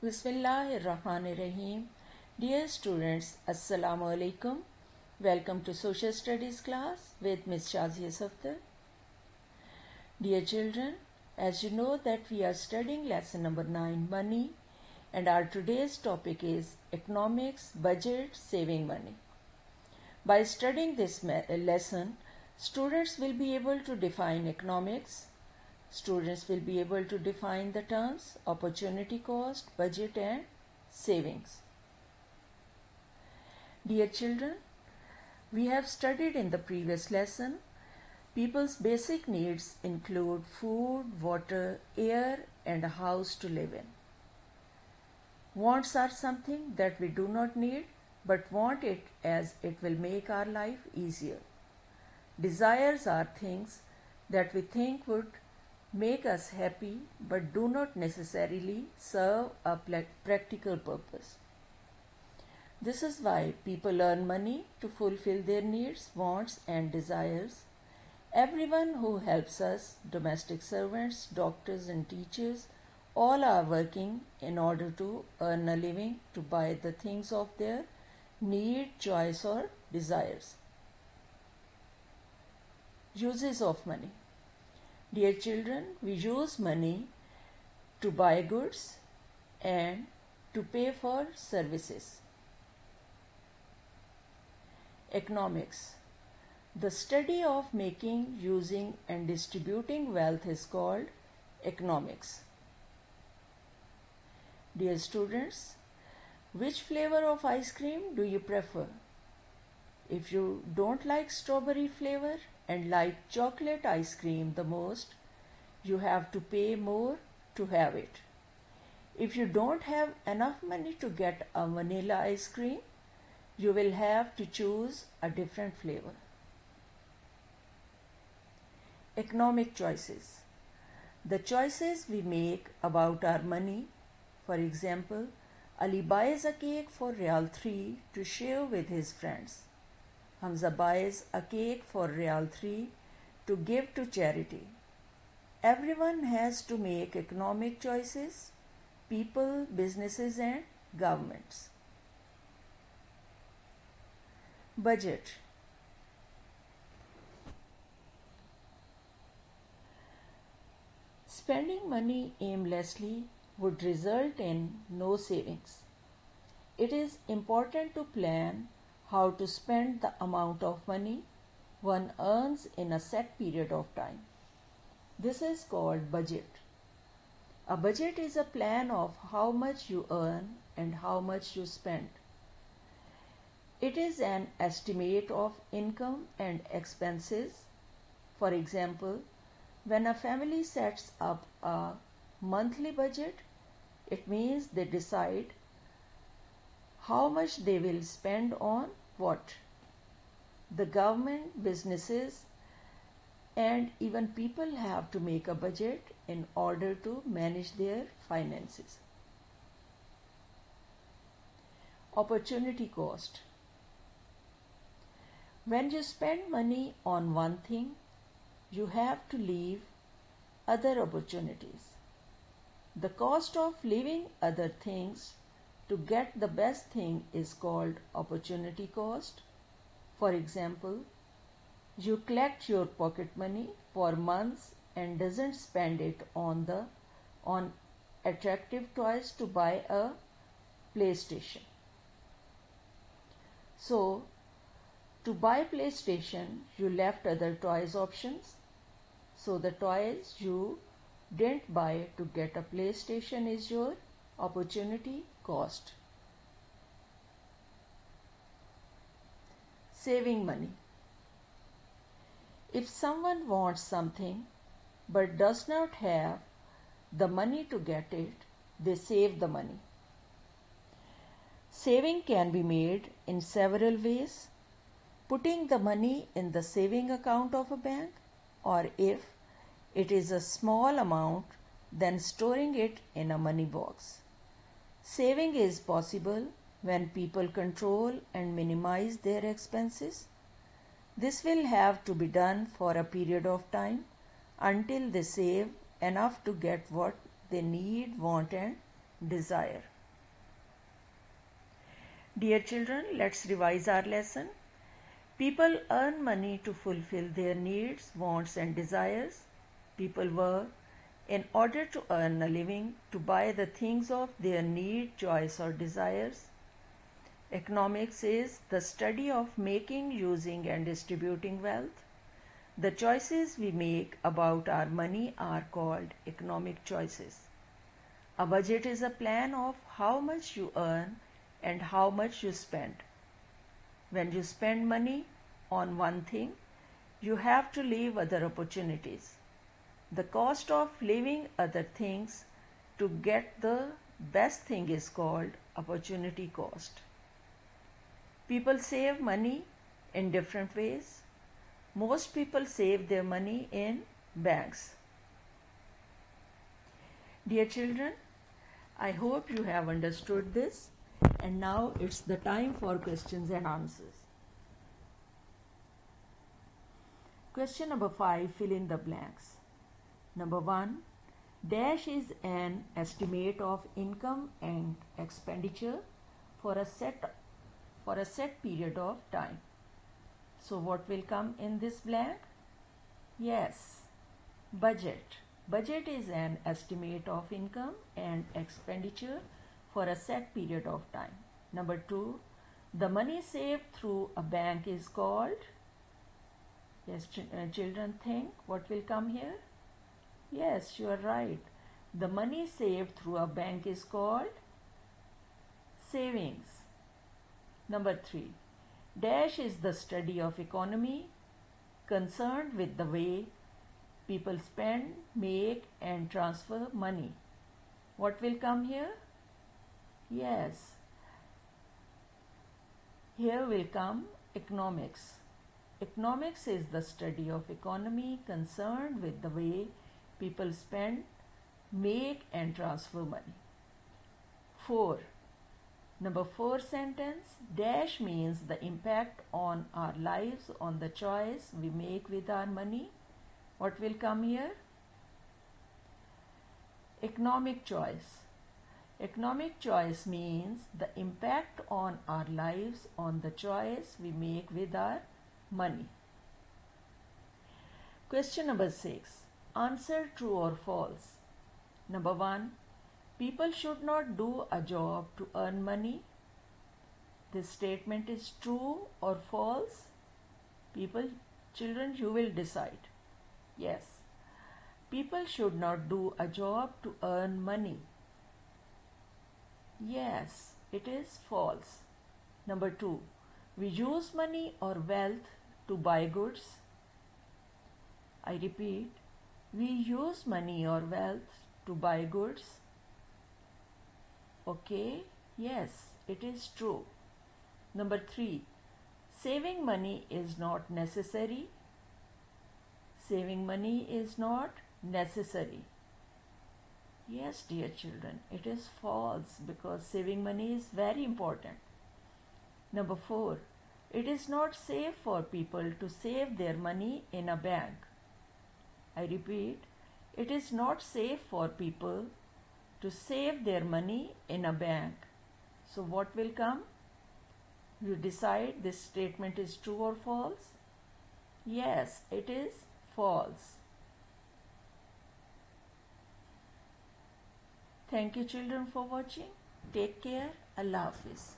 Bismillahirrahmanirrahim. Dear students, Assalamu alaikum. Welcome to Social Studies class with Ms. Shazia Safdar. Dear children, as you know that we are studying lesson number 9, money, and our today's topic is economics, budget, saving money. By studying this lesson, students will be able to define economics. Students will be able to define the terms opportunity cost, budget and savings. Dear children, we have studied in the previous lesson people's basic needs include food, water, air and a house to live in. Wants are something that we do not need but want it as it will make our life easier. Desires are things that we think would make us happy but do not necessarily serve a practical purpose. This is why people earn money to fulfill their needs, wants and desires. Everyone who helps us, domestic servants, doctors and teachers, all are working in order to earn a living to buy the things of their need, choice or desires. Uses of money. Dear children, we use money to buy goods and to pay for services. Economics. The study of making, using and distributing wealth is called economics. Dear students, which flavor of ice cream do you prefer? If you don't like strawberry flavor and like chocolate ice cream the most, you have to pay more to have it. If you don't have enough money to get a vanilla ice cream, you will have to choose a different flavor. Economic choices. The choices we make about our money. For example, Ali buys a cake for Rial 3 to share with his friends. Hamza buys a cake for Rial 3 to give to charity. Everyone has to make economic choices, people, businesses and governments. Budget. Spending money aimlessly would result in no savings. It is important to plan how to spend the amount of money one earns in a set period of time. This is called budget. A budget is a plan of how much you earn and how much you spend. It is an estimate of income and expenses. For example, when a family sets up a monthly budget, it means they decide how much they will spend on what. The government, businesses, and even people have to make a budget in order to manage their finances. Opportunity cost. When you spend money on one thing, you have to leave other opportunities. The cost of leaving other things to get the best thing is called opportunity cost. For example, you collect your pocket money for months and doesn't spend it on attractive toys to buy a PlayStation. So, to buy PlayStation, you left other toys options. So the toys you didn't buy to get a PlayStation is your opportunity cost. Saving money. If someone wants something but does not have the money to get it, they save the money. Saving can be made in several ways. Putting the money in the saving account of a bank, or if it is a small amount, then storing it in a money box. Saving is possible when people control and minimize their expenses. This will have to be done for a period of time until they save enough to get what they need, want and desire. Dear children, let's revise our lesson. People earn money to fulfill their needs, wants, and desires. People work in order to earn a living to buy the things of their need, choice, or desires. Economics is the study of making, using, and distributing wealth. The choices we make about our money are called economic choices. A budget is a plan of how much you earn and how much you spend. When you spend money on one thing, you have to leave other opportunities. The cost of leaving other things to get the best thing is called opportunity cost. People save money in different ways. Most people save their money in banks. Dear children, I hope you have understood this, and now it's the time for questions and answers. Question number 5, fill in the blanks. Number 1, dash is an estimate of income and expenditure for a set period of time. So what will come in this blank? Yes, budget. Budget is an estimate of income and expenditure for a set period of time. Number 2, the money saved through a bank is called. Yes, children, think what will come here? Yes, you are right. The money saved through a bank is called savings. Number 3, dash is the study of economy concerned with the way people spend, make, and transfer money. What will come here? Yes, here will come economics. Economics is the study of economy concerned with the way people spend, make, and transfer money. 4. Number 4 sentence, dash means the impact on our lives on the choice we make with our money. What will come here? Economic choice. Economic choice means the impact on our lives on the choice we make with our money. Question number 6. Answer true or false. Number 1. People should not do a job to earn money. This statement is true or false? Children, you will decide. Yes. People should not do a job to earn money. Yes, it is false. Number 2. We use money or wealth to buy goods. I repeat, we use money or wealth to buy goods. Okay, yes, it is true. Number 3. Saving money is not necessary. Saving money is not necessary. Yes, dear children, it is false because saving money is very important. Number 4. It is not safe for people to save their money in a bank. I repeat, it is not safe for people to save their money in a bank. So what will come? You decide this statement is true or false? Yes, it is false. Thank you children for watching. Take care. Allah Hafiz.